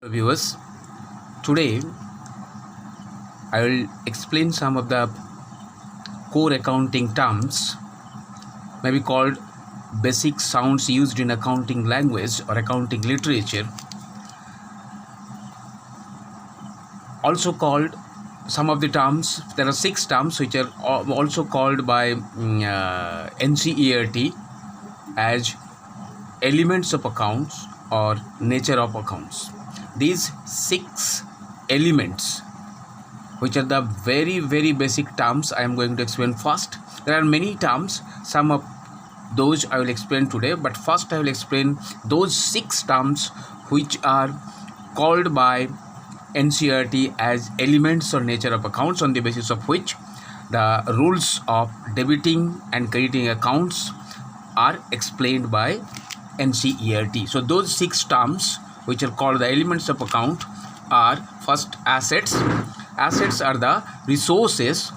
Viewers, today I will explain some of the core accounting terms, maybe called basic sounds used in accounting language or accounting literature, also called some of the terms. There are 6 terms which are also called by NCERT as elements of accounts or nature of accounts. These 6 elements, which are the very basic terms, I am going to explain first. There are many terms, some of those I will explain today, but first I will explain those 6 terms which are called by NCERT as elements or nature of accounts, on the basis of which the rules of debiting and crediting accounts are explained by NCERT. So those 6 terms which are called the elements of account are: first, assets. Assets are the resources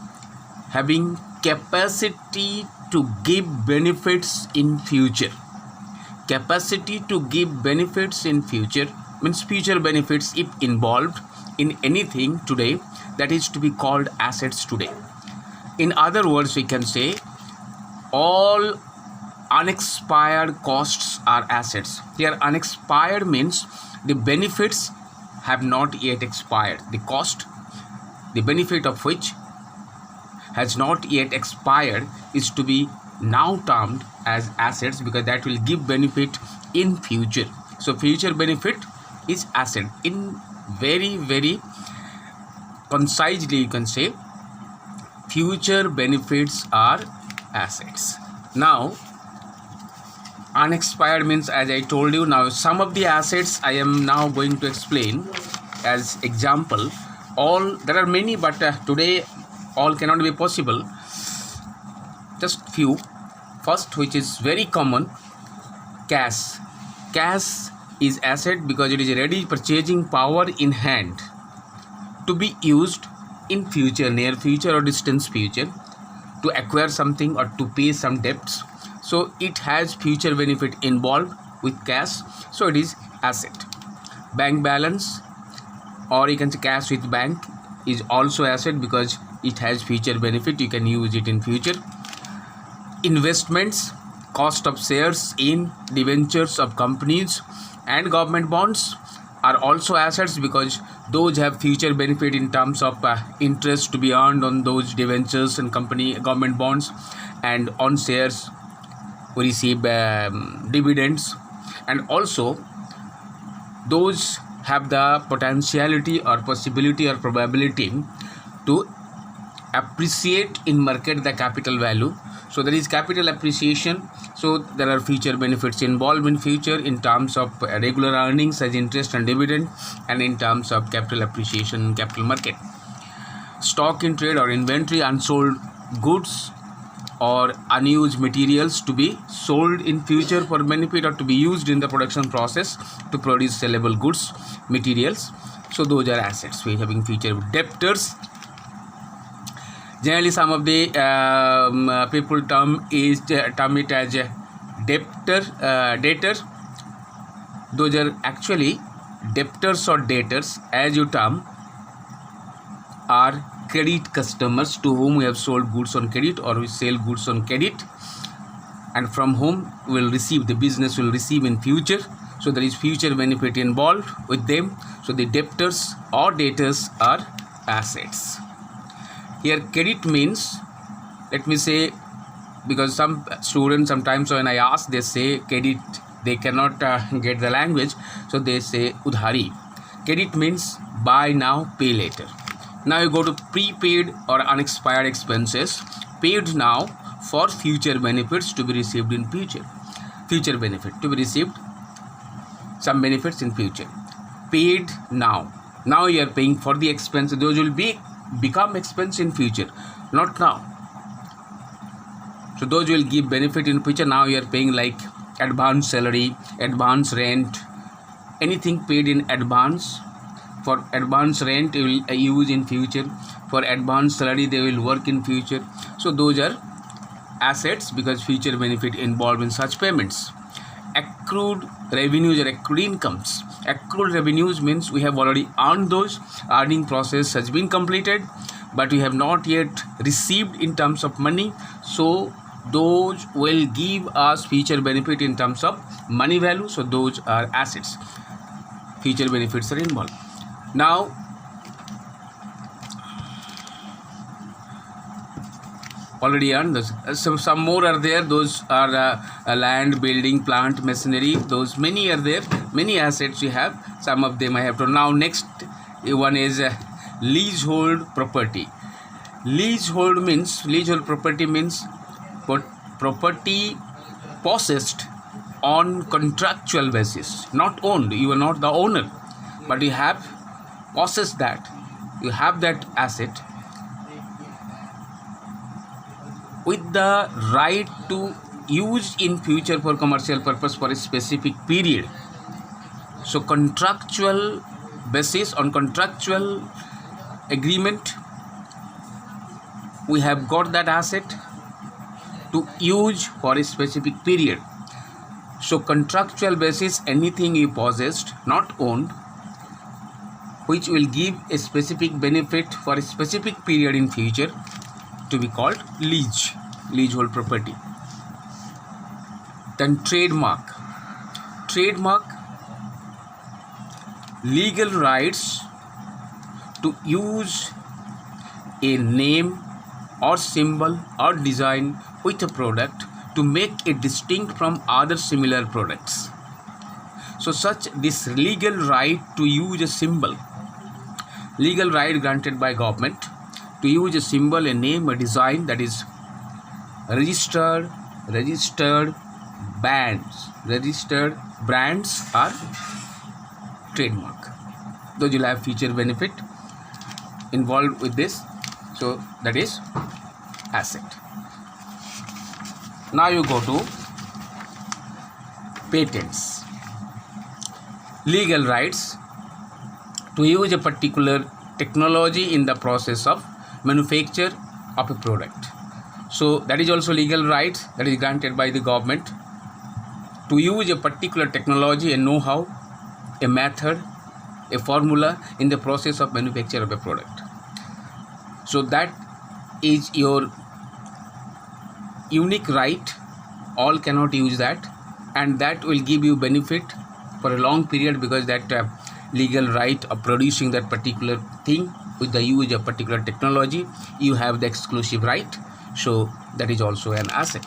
having capacity to give benefits in future. Capacity to give benefits in future means future benefits if involved in anything today, that is to be called assets today. In other words, we can say all unexpired costs are assets. Here unexpired means the benefits have not yet expired. The cost, the benefit of which has not yet expired, is to be now termed as assets, because that will give benefit in future. So future benefit is asset. In very concisely you can say future benefits are assets. Now unexpired means, as I told you, now some of the assets I am now going to explain as example. All, there are many, but today all cannot be possible. Just few. First, which is very common, cash. Cash is asset because it is a ready purchasing power in hand to be used in future, near future or distant future, to acquire something or to pay some debts. So it has future benefit involved with cash, so it is asset. Bank balance, or you can say cash with bank, is also asset because it has future benefit, you can use it in future. Investments, cost of shares in debentures of companies and government bonds are also assets because those have future benefit in terms of interest to be earned on those debentures and government bonds, and on shares we receive dividends, and also those have the potentiality or possibility or probability to appreciate in market the capital value. So there is capital appreciation, so there are future benefits involved in future in terms of regular earnings as interest and dividend, and in terms of capital appreciation in capital market. Stock in trade or inventory, unsold goods or unused materials to be sold in future for benefit or to be used in the production process to produce sellable goods, materials. So those are assets which having future. Debtors, generally some of the people term it as debtor. Those are actually debtors or debtors, as you term, are credit customers to whom we have sold goods on credit or we sell goods on credit, and from whom will receive, the business will receive in future. So there is future benefit involved with them. So the debtors or debtors are assets. Here credit means, let me say, because some students sometimes when I ask, they say credit, they cannot get the language, so they say udhari. Credit means buy now, pay later. Now you go to prepaid or unexpired expenses, paid now for future benefits to be received in future. Future benefit to be received, some benefits in future. Paid now. Now you are paying for the expense. Those will become expense in future, not now. So those will give benefit in future. Now you are paying like advance salary, advance rent, anything paid in advance. For advance rent you will use in future, for advance salary they will work in future. So those are assets because future benefit involved in such payments. Accrued revenues or accrued incomes. Accrued revenues means we have already earned those, earning process has been completed, but we have not yet received in terms of money, so those will give us future benefit in terms of money value, so those are assets. Future benefits are involved. Now already earned those. Some more are there. Those are land, building, plant, machinery. Those many are there. Many assets we have. Some of them I have to. Now next one is leasehold property. Leasehold property means property possessed on contractual basis, not owned. You are not the owner, but you have possessed that. You have that asset with the right to use in future for commercial purpose for a specific period. So contractual basis, on contractual agreement, we have got that asset to use for a specific period. So contractual basis, anything you possessed, not owned, which will give a specific benefit for a specific period in future, to be called leasehold property. Then trademark, legal rights to use a name or symbol or design with a product to make it distinct from other similar products. So this legal right to use a symbol, legal right granted by government to use a symbol, a name, a design, that is registered brands are trademark. Those will have future benefit involved with this. So that is asset. Now you go to patents. Legal rights to use a particular technology in the process of manufacture of a product. So that is also legal rights that is granted by the government to use a particular technology, a know-how, a method, a formula in the process of manufacture of a product. So that is your unique right. All cannot use that, and that will give you benefit for a long period, because that legal right of producing that particular thing with the use of particular technology, you have the exclusive right. So that is also an asset.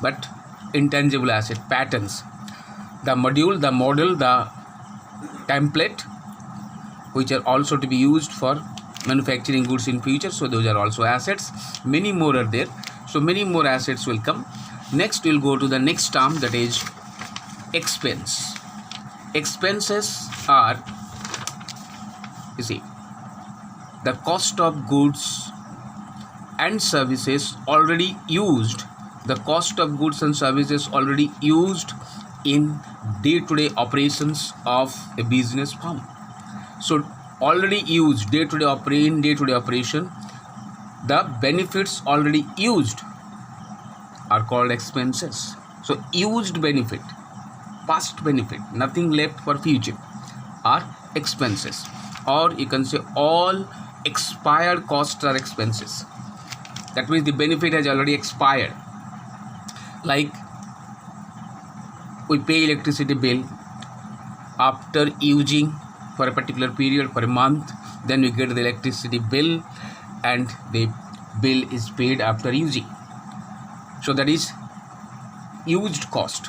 But intangible asset, patents, the module, the model, the template, which are also to be used for manufacturing goods in future, so those are also assets. Many more are there, so many more assets will come. Next we'll go to the next term, that is expense. Expenses are, you see, the cost of goods and services already used, the cost of goods and services already used in day-to-day operations of a business firm. So already used, day-to-day operation, the benefits already used are called expenses. So used benefit, past benefit, nothing left for future, are expenses. Or you can say all expired costs are expenses. That means the benefit has already expired. Like we pay electricity bill after using for a particular period, for a month, then we get the electricity bill and the bill is paid after using. So that is used cost.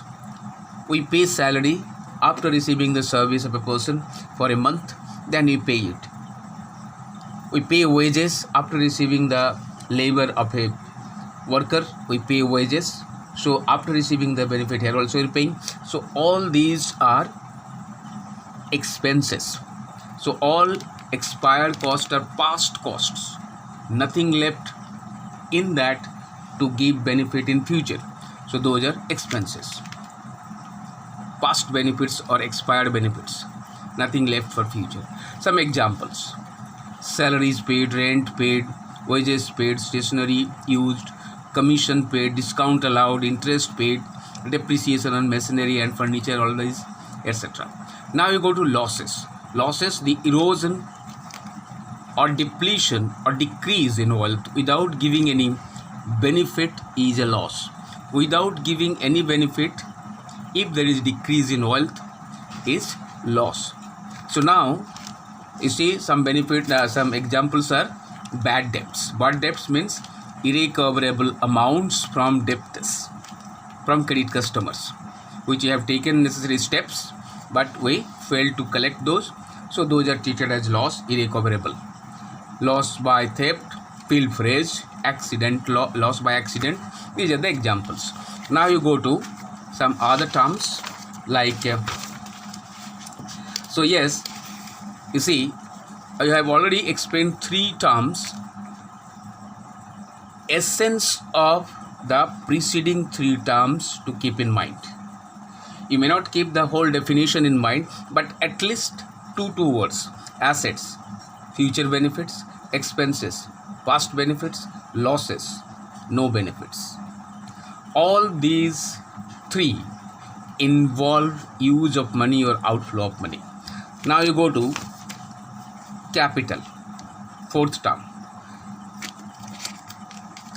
We pay salary after receiving the service of a person for a month, then we pay it. We pay wages after receiving the labor of a worker, we pay wages. So after receiving the benefit, here also you're paying. So all these are expenses. So all expired costs are past costs, nothing left in that to give benefit in future. So those are expenses, past benefits or expired benefits, nothing left for future. Some examples: salaries paid, rent paid, wages paid, stationery used, commission paid, discount allowed, interest paid, depreciation on machinery and furniture, all these, etc. Now you go to losses. Losses, the erosion or depletion or decrease in wealth without giving any benefit is a loss. Without giving any benefit, if there is decrease in wealth, is loss. So now you see some benefit, some examples are bad debts. Bad debts means irrecoverable amounts from debtors, from credit customers, which you have taken necessary steps but we failed to collect those. So those are treated as loss, irrecoverable. Loss by theft, pilferage, accident, loss by accident. These are the examples. Now you go to some other terms like so yes, you see I have already explained 3 terms, essence of the preceding 3 terms to keep in mind. You may not keep the whole definition in mind, but at least two words: assets, future benefits; expenses, past benefits; losses, no benefits. All these 3 involve use of money or outflow of money. Now you go to capital, 4th term,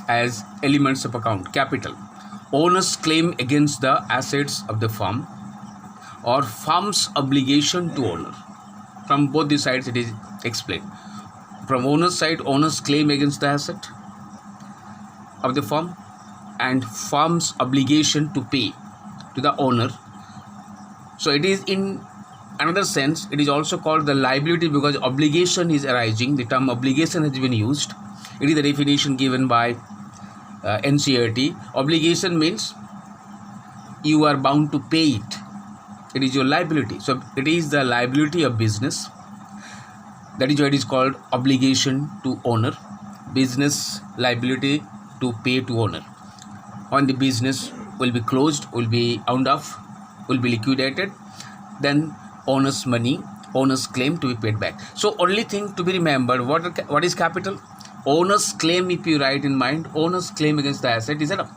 as elements of account. Capital, owner's claim against the assets of the firm or firm's obligation to owner. From both the sides it is explained. From owner's side, owner's claim against the asset of the firm and firm's obligation to pay to the owner. So it is, in another sense, it is also called the liability because obligation is arising. The term obligation has been used. It is the definition given by NCERT. Obligation means you are bound to pay it. It is your liability. So it is the liability of business. That is why it is called obligation to owner. Business liability to pay to owner. When the business will be closed, will be wound off, will be liquidated, then owner's money, owner's claim to be paid back. So only thing to be remembered, what is capital? Owner's claim, if you write in mind, owner's claim against the asset is enough.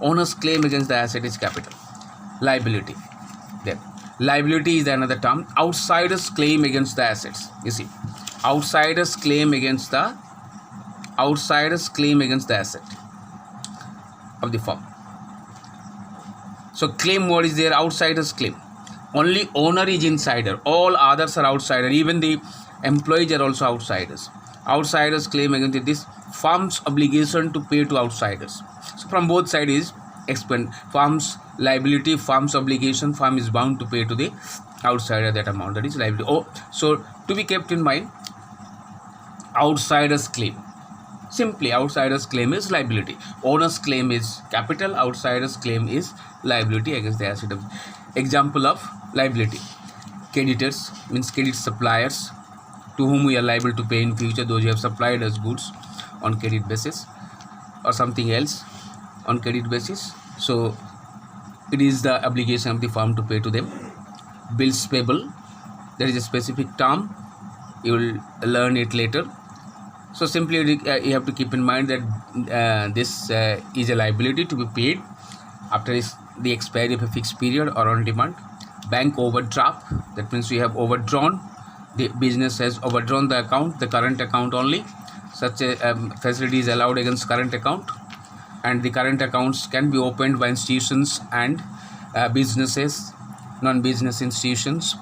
Owner's claim against the asset is capital. Liability. Then liability is another term. Outsider's claim against the assets. You see, outsider's claim against the asset of the firm. So claim, what is there? Outsider's claim. Only owner is insider. All others are outsider. Even the employees are also outsiders. Outsiders claim against this firm's obligation to pay to outsiders. So from both sides is explained. Firm's liability, firm's obligation, firm is bound to pay to the outsider that amount, that is liability. Oh, so to be kept in mind, outsider's claim. Simply outsider's claim is liability. Owner's claim is capital. Outsider's claim is liability against the asset. Example of liability: creditors means credit suppliers, to whom we are liable to pay in future, those who have supplied us goods on credit basis or something else on credit basis. So it is the obligation of the firm to pay to them. Bills payable, there is a specific term, you will learn it later. So simply you have to keep in mind that this is a liability to be paid after the expiry of a fixed period or on demand. Bank overdraft, that means we have overdrawn, the business has overdrawn the account, the current account only. Such a facility is allowed against current account, and the current accounts can be opened by institutions and businesses, non-business institutions,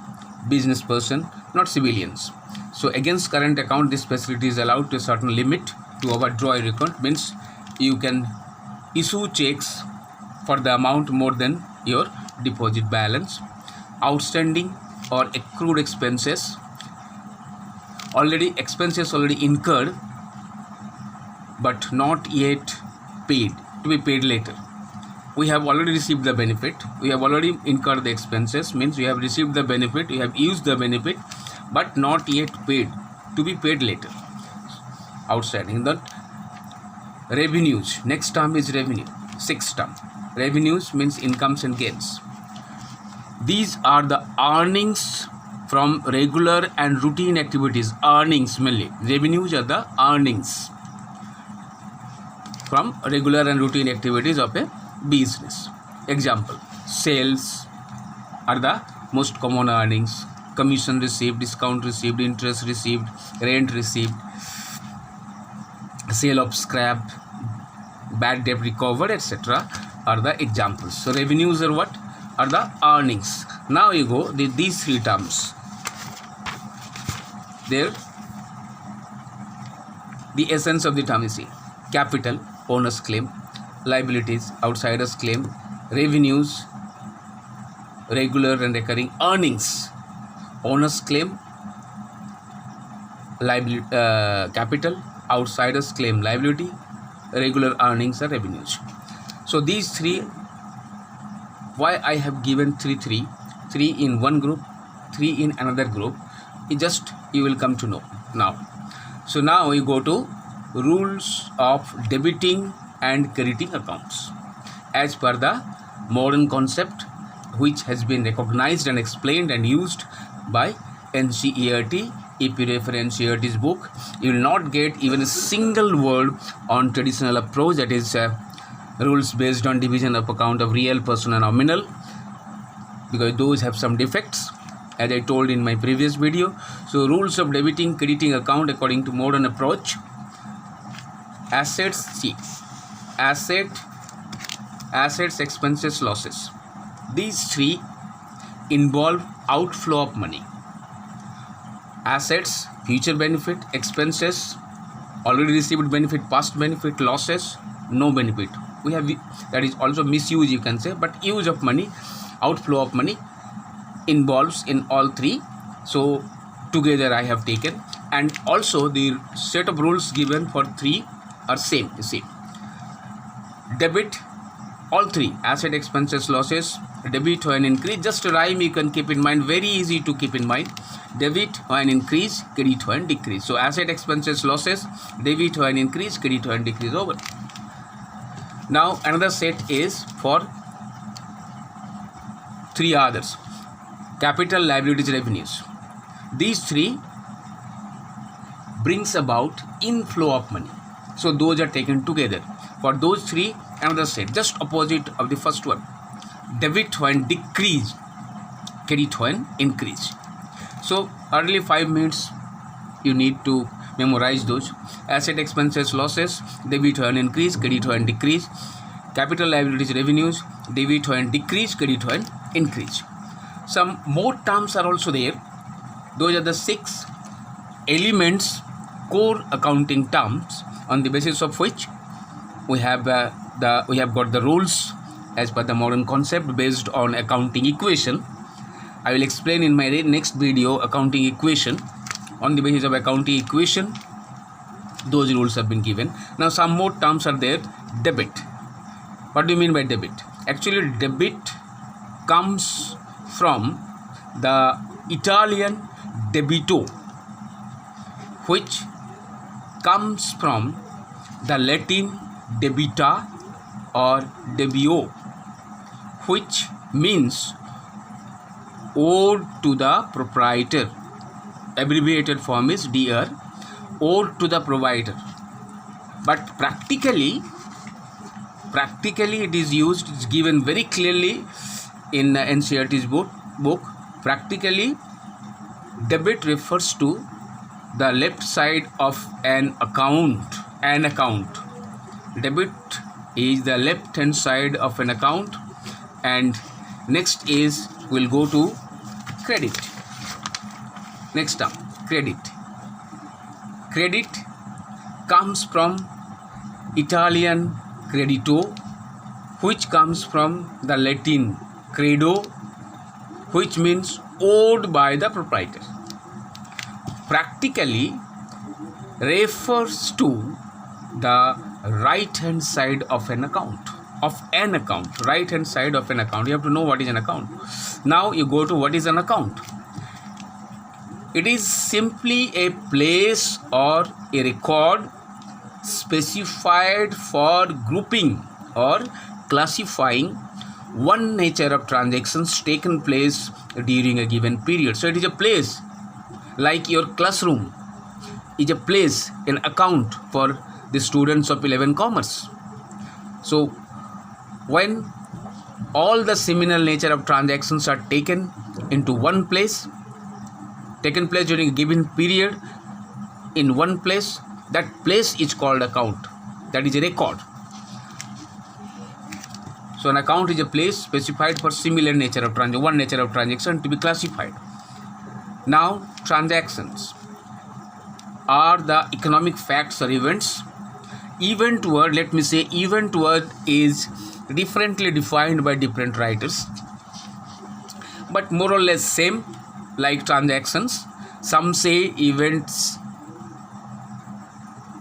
business person, not civilians. So against current account, this facility is allowed to a certain limit to overdraw your account. Means you can issue checks for the amount more than your deposit balance. Outstanding or accrued expenses, expenses already incurred but not yet paid, to be paid later. We have already received the benefit, we have already incurred the expenses, means we have received the benefit, we have used the benefit, but not yet paid, to be paid later. Outstanding. That revenues, next term is revenue, 6th term. Revenues means incomes and gains. These are the earnings from regular and routine activities. Earnings mainly. Revenues are the earnings from regular and routine activities of a business. Example, sales are the most common earnings, commission received, discount received, interest received, rent received, sale of scrap, bad debt recovered, etc. are the examples. So revenues are what? Are the earnings. Now you go these three terms. There, the essence of the term is here. Capital, owner's claim; liabilities, outsider's claim; revenues, regular and recurring earnings. Owner's claim, liability, capital; outsider's claim, liability; regular earnings are revenues. So these three, why I have given three in one group, three in another group, you will come to know now. So now we go to rules of debiting and crediting accounts as per the modern concept, which has been recognized and explained and used by NCERT. If you refer NCERT's book, you will not get even a single word on traditional approach, that is rules based on division of account of real, personal and nominal, because those have some defects, as I told in my previous video. So rules of debiting, crediting account according to modern approach. Assets, expenses, losses. These three involve outflow of money. Assets, future benefit; expenses, already received benefit, past benefit; losses, no benefit. We have, that is also misuse, you can say, but use of money, outflow of money involves in all three. So together I have taken, and also the set of rules given for three are same. You see, debit, all three: asset, expenses, losses. Debit when increase, just a rhyme you can keep in mind, very easy to keep in mind. Debit when increase, credit when decrease. So asset, expenses, losses; debit when increase, credit when decrease. Over. Now another set is for three others: capital, liabilities, revenues. These three brings about inflow of money. So those are taken together. For those three, another set, just opposite of the first one. Debit when decrease, credit when increase. So early 5 minutes you need to memorize those. Asset, expenses, losses; debit when increase, credit when decrease; capital, liabilities, revenues; debit when decrease, credit when increase. Some more terms are also there. Those are the 6 elements, core accounting terms, on the basis of which we have got the rules as per the modern concept based on accounting equation. I will explain in my next video accounting equation. On the basis of accounting equation, those rules have been given. Now some more terms are there. Debit. What do you mean by debit? Actually, debit comes from the Italian debito, which comes from the Latin debita or debio, which means owed to the proprietor. Abbreviated form is DR, owed to the proprietor. But practically it is used, it's given very clearly in NCERT's book. Practically, debit refers to the left side of an account. Debit is the left hand side of an account. And next is, we'll go to credit. Next term, credit. Credit comes from Italian credito, which comes from the Latin credo, which means owed by the proprietor. Practically refers to the right hand side of an account. Right hand side of an account. You have to know what is an account. Now you go to what is an account. It is simply a place or a record specified for grouping or classifying one nature of transactions taken place during a given period. So it is a place, like your classroom is a place, an account for the students of 11 commerce. So when all the seminal nature of transactions are taken into one place, taken place during a given period in one place, that place is called account. That is a record. So an account is a place specified for similar nature of transaction, one nature of transaction to be classified. Now, transactions are the economic facts or events. Event word, let me say, event word is differently defined by different writers, but more or less same like transactions. Some say events,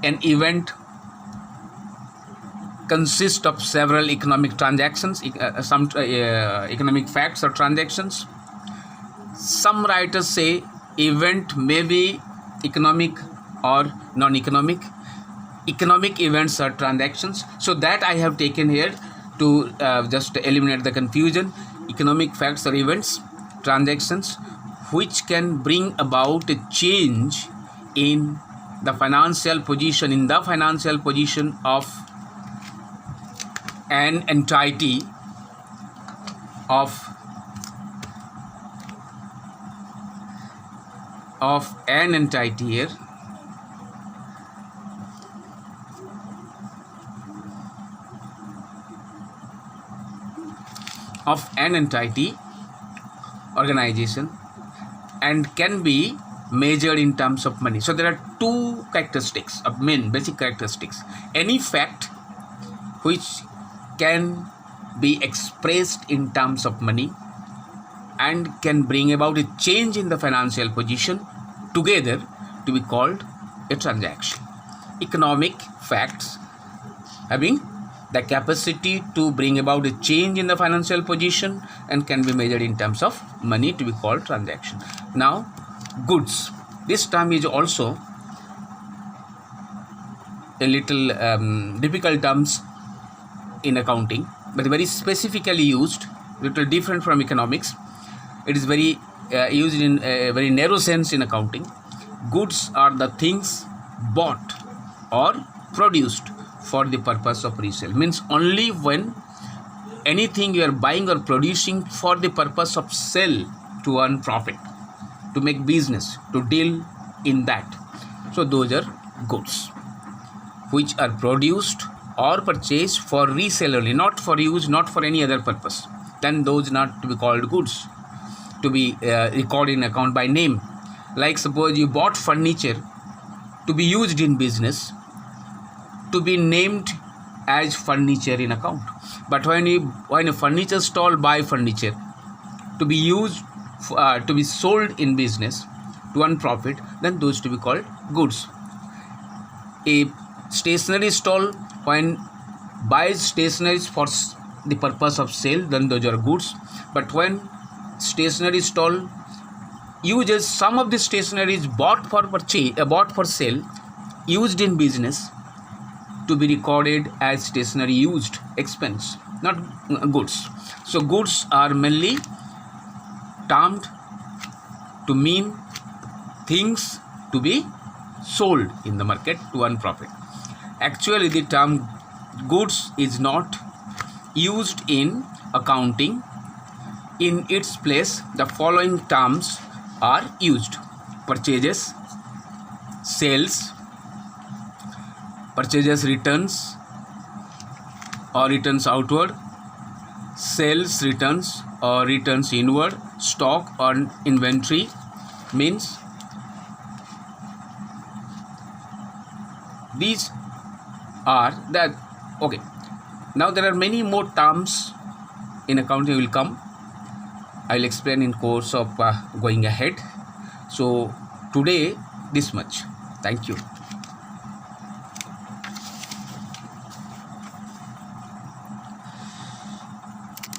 an event consists of several economic transactions, economic facts or transactions. Some writers say event may be economic or non-economic. Economic events are transactions. So that I have taken here to just eliminate the confusion. Economic facts or events, transactions which can bring about a change in the financial position, of an entity here, of an entity, organization, and can be measured in terms of money. So there are two characteristics of main basic characteristics. Any fact which can be expressed in terms of money and can bring about a change in the financial position together to be called a transaction. Economic facts having the capacity to bring about a change in the financial position and can be measured in terms of money to be called transaction. Now, goods. This term is also a little difficult terms in accounting, but very specifically used, little different from economics. It is very used in a very narrow sense in accounting. Goods are the things bought or produced for the purpose of resale. Means only when anything you are buying or producing for the purpose of sell to earn profit, to make business, to deal in that. So those are goods which are produced or purchased for resale only, not for use, not for any other purpose. Then those not to be called goods, to be recorded in account by name. Like suppose you bought furniture to be used in business, to be named as furniture in account. But when a furniture stall buy furniture to be used to be sold in business to earn profit, then those to be called goods. A stationery stall when buys stationeries for the purpose of sale, then those are goods. But when stationery stall uses some of the stationeries bought for sale, used in business, to be recorded as stationery used expense, not goods. So goods are mainly termed to mean things to be sold in the market to earn profit. Actually, the term goods is not used in accounting. In its place, the following terms are used: purchases, sales, purchases returns or returns outward, sales returns or returns inward, stock or inventory. Means these are that. Okay, now there are many more terms in accounting will come. I will explain in course of going ahead. So today this much. Thank you.